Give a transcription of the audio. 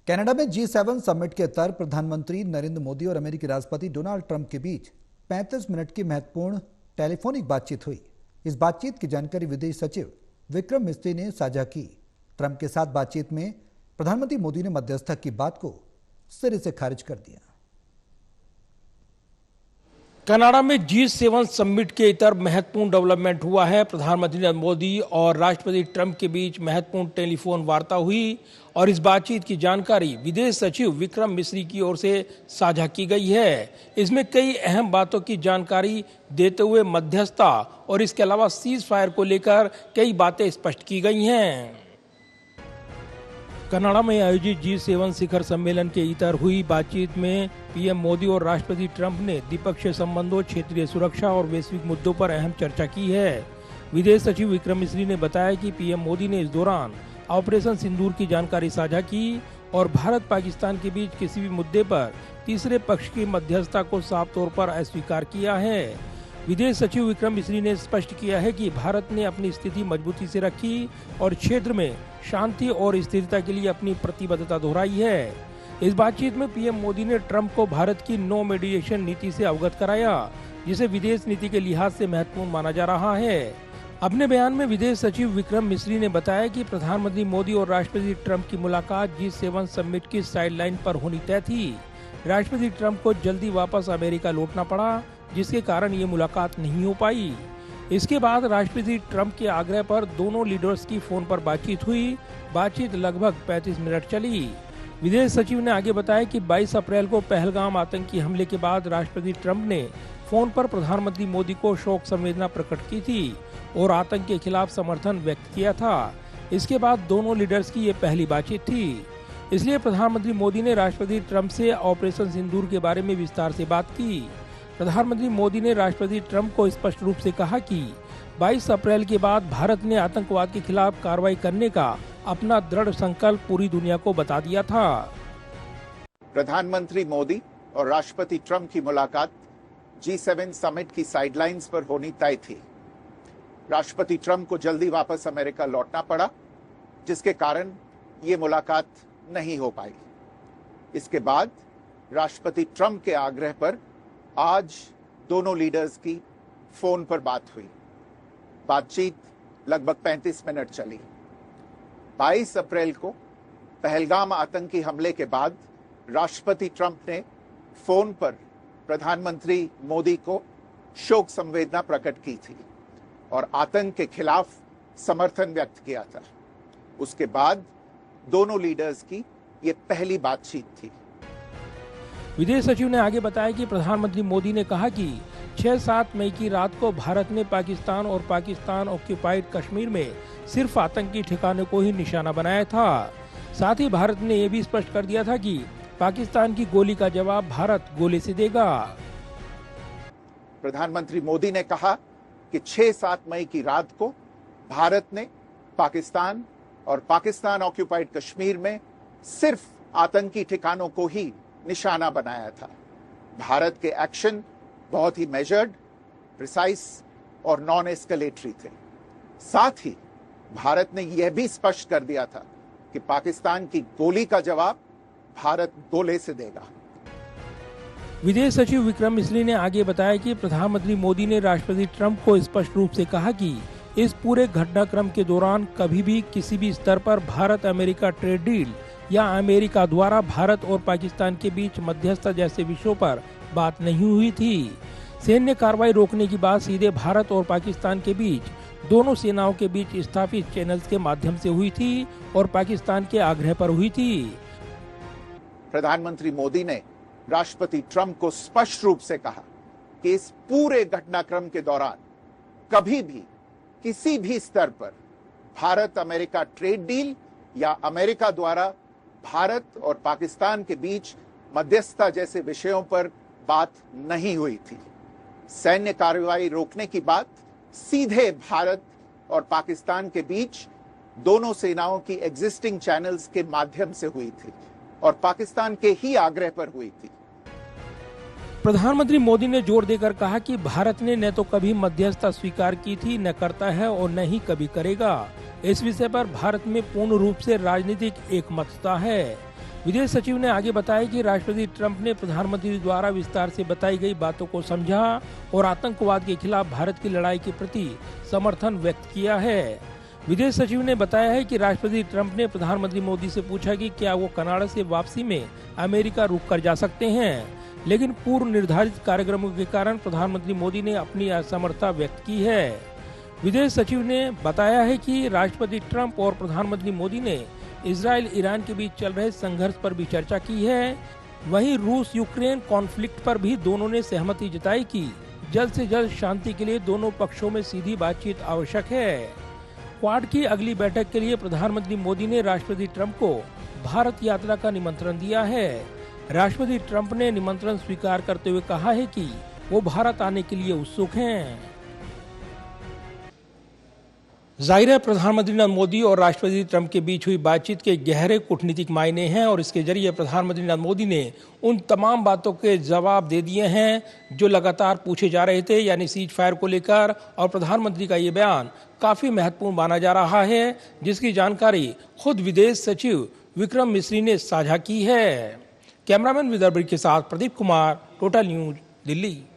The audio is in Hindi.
कनाडा में G7 समिट के तहत प्रधानमंत्री नरेंद्र मोदी और अमेरिकी राष्ट्रपति डोनाल्ड ट्रंप के बीच 35 मिनट की महत्वपूर्ण टेलीफोनिक बातचीत हुई। इस बातचीत की जानकारी विदेश सचिव विक्रम मिस्री ने साझा की। ट्रंप के साथ बातचीत में प्रधानमंत्री मोदी ने मध्यस्थता की बात को सिरे से खारिज कर दिया। कनाडा में G7 समिट के इतर महत्वपूर्ण डेवलपमेंट हुआ है। प्रधानमंत्री नरेंद्र मोदी और राष्ट्रपति ट्रंप के बीच महत्वपूर्ण टेलीफोन वार्ता हुई और इस बातचीत की जानकारी विदेश सचिव विक्रम मिस्री की ओर से साझा की गई है। इसमें कई अहम बातों की जानकारी देते हुए मध्यस्थता और इसके अलावा सीज फायर को लेकर कई बातें स्पष्ट की गई हैं। कनाडा में आयोजित G7 शिखर सम्मेलन के इतर हुई बातचीत में पीएम मोदी और राष्ट्रपति ट्रंप ने द्विपक्षीय संबंधों, क्षेत्रीय सुरक्षा और वैश्विक मुद्दों पर अहम चर्चा की है। विदेश सचिव विक्रम मिस्री ने बताया कि पीएम मोदी ने इस दौरान ऑपरेशन सिंदूर की जानकारी साझा की और भारत पाकिस्तान के बीच किसी भी मुद्दे पर तीसरे पक्ष की मध्यस्थता को साफ तौर पर अस्वीकार किया है। विदेश सचिव विक्रम मिस्री ने स्पष्ट किया है कि भारत ने अपनी स्थिति मजबूती से रखी और क्षेत्र में शांति और स्थिरता के लिए अपनी प्रतिबद्धता दोहराई है। इस बातचीत में पीएम मोदी ने ट्रंप को भारत की नो मीडिएशन नीति से अवगत कराया, जिसे विदेश नीति के लिहाज से महत्वपूर्ण माना जा रहा है। अपने बयान में विदेश सचिव विक्रम मिस्री ने बताया कि प्रधानमंत्री मोदी और राष्ट्रपति ट्रंप की मुलाकात G7 समिट की साइडलाइन पर होनी तय थी। राष्ट्रपति ट्रंप को जल्दी वापस अमेरिका लौटना पड़ा, जिसके कारण ये मुलाकात नहीं हो पाई। इसके बाद राष्ट्रपति ट्रंप के आग्रह पर दोनों लीडर्स की फोन पर बातचीत हुई। बातचीत लगभग 35 मिनट चली। विदेश सचिव ने आगे बताया कि 22 अप्रैल को पहलगाम आतंकी हमले के बाद राष्ट्रपति ट्रंप ने फोन पर प्रधानमंत्री मोदी को शोक संवेदना प्रकट की थी और आतंक के खिलाफ समर्थन व्यक्त किया था। इसके बाद दोनों लीडर्स की ये पहली बातचीत थी। इसलिए प्रधानमंत्री मोदी ने राष्ट्रपति ट्रंप से ऑपरेशन सिंदूर के बारे में विस्तार से बात की। प्रधानमंत्री मोदी ने राष्ट्रपति ट्रंप को स्पष्ट रूप से कहा कि 22 अप्रैल के बाद भारत ने आतंकवाद के खिलाफ कार्रवाई करने का अपना दृढ़ संकल्प पूरी दुनिया को बता दिया था। प्रधानमंत्री मोदी और राष्ट्रपति ट्रंप की मुलाकात G7 समिट की साइडलाइंस पर होनी तय थी। राष्ट्रपति ट्रंप को जल्दी वापस अमेरिका लौटना पड़ा, जिसके कारण ये मुलाकात नहीं हो पाई। इसके बाद राष्ट्रपति ट्रंप के आग्रह पर आज दोनों लीडर्स की फोन पर बात हुई। बातचीत लगभग 35 मिनट चली। 22 अप्रैल को पहलगाम आतंकी हमले के बाद राष्ट्रपति ट्रंप ने फोन पर प्रधानमंत्री मोदी को शोक संवेदना प्रकट की थी और आतंक के खिलाफ समर्थन व्यक्त किया था। उसके बाद दोनों लीडर्स की ये पहली बातचीत थी। विदेश सचिव ने आगे बताया कि प्रधानमंत्री मोदी ने कहा कि 6-7 मई की रात को भारत ने पाकिस्तान और पाकिस्तान ऑक्यूपाइड कश्मीर में सिर्फ आतंकी ठिकानों को ही निशाना बनाया था। साथ ही भारत ने यह भी स्पष्ट कर दिया था कि पाकिस्तान की गोली का जवाब भारत गोले से देगा। प्रधानमंत्री मोदी ने कहा कि 6-7 मई की रात को भारत ने पाकिस्तान और पाकिस्तान ऑक्यूपाइड कश्मीर में सिर्फ आतंकी ठिकानों को ही निशाना बनाया था। भारत के एक्शन बहुत ही मेजर्ड, प्रिसाइज और नॉन एस्केलेटरी थे। साथ ही भारत ने यह भी स्पष्ट कर दिया था कि पाकिस्तान की गोली का जवाब भारत गोले से देगा। विदेश सचिव विक्रम मिस्री ने आगे बताया कि प्रधानमंत्री मोदी ने राष्ट्रपति ट्रंप को स्पष्ट रूप से कहा कि इस पूरे घटनाक्रम के दौरान कभी भी किसी भी स्तर पर भारत अमेरिका ट्रेड डील या अमेरिका द्वारा भारत और पाकिस्तान के बीच मध्यस्थता जैसे विषयों पर बात नहीं हुई थी। सैन्य कार्रवाई रोकने की बात सीधे भारत और पाकिस्तान के बीच दोनों सेनाओं के बीच स्थापित चैनल्स के माध्यम से हुई थी और पाकिस्तान के आग्रह पर हुई थी। प्रधानमंत्री मोदी ने राष्ट्रपति ट्रंप को स्पष्ट रूप से कहा कि इस पूरे घटनाक्रम के दौरान कभी भी किसी भी स्तर पर भारत अमेरिका ट्रेड डील या अमेरिका द्वारा भारत और पाकिस्तान के बीच मध्यस्थता जैसे विषयों पर बात नहीं हुई थी। सैन्य कार्रवाई रोकने की बात सीधे भारत और पाकिस्तान के बीच दोनों सेनाओं की एग्जिस्टिंग चैनल्स के माध्यम से हुई थी और पाकिस्तान के ही आग्रह पर हुई थी। प्रधानमंत्री मोदी ने जोर देकर कहा कि भारत ने न तो कभी मध्यस्थता स्वीकार की थी, न करता है और न ही कभी करेगा। इस विषय पर भारत में पूर्ण रूप से राजनीतिक एकमतता है। विदेश सचिव ने आगे बताया कि राष्ट्रपति ट्रंप ने प्रधानमंत्री द्वारा विस्तार से बताई गई बातों को समझा और आतंकवाद के खिलाफ भारत की लड़ाई के प्रति समर्थन व्यक्त किया है। विदेश सचिव ने बताया है कि राष्ट्रपति ट्रंप ने प्रधानमंत्री मोदी से पूछा कि क्या वो कनाडा से वापसी में अमेरिका रुक कर जा सकते हैं, लेकिन पूर्व निर्धारित कार्यक्रमों के कारण प्रधानमंत्री मोदी ने अपनी असमर्थता व्यक्त की है। विदेश सचिव ने बताया है कि राष्ट्रपति ट्रंप और प्रधानमंत्री मोदी ने इजराइल ईरान के बीच चल रहे संघर्ष पर भी चर्चा की है। वहीं रूस यूक्रेन कॉन्फ्लिक्ट पर भी दोनों ने सहमति जताई कि जल्द से जल्द शांति के लिए दोनों पक्षों में सीधी बातचीत आवश्यक है। क्वाड की अगली बैठक के लिए प्रधानमंत्री मोदी ने राष्ट्रपति ट्रंप को भारत यात्रा का निमंत्रण दिया है। राष्ट्रपति ट्रंप ने निमंत्रण स्वीकार करते हुए कहा है कि वो भारत आने के लिए उत्सुक हैं। जाहिर है प्रधानमंत्री नरेंद्र मोदी और राष्ट्रपति ट्रंप के बीच हुई बातचीत के गहरे कूटनीतिक मायने हैं और इसके जरिए प्रधानमंत्री नरेंद्र मोदी ने उन तमाम बातों के जवाब दे दिए हैं जो लगातार पूछे जा रहे थे, यानी सीज फायर को लेकर। और प्रधानमंत्री का ये बयान काफी महत्वपूर्ण माना जा रहा है, जिसकी जानकारी खुद विदेश सचिव विक्रम मिस्री ने साझा की है। कैमरामैन विदर्भ के साथ प्रदीप कुमार, टोटल न्यूज, दिल्ली।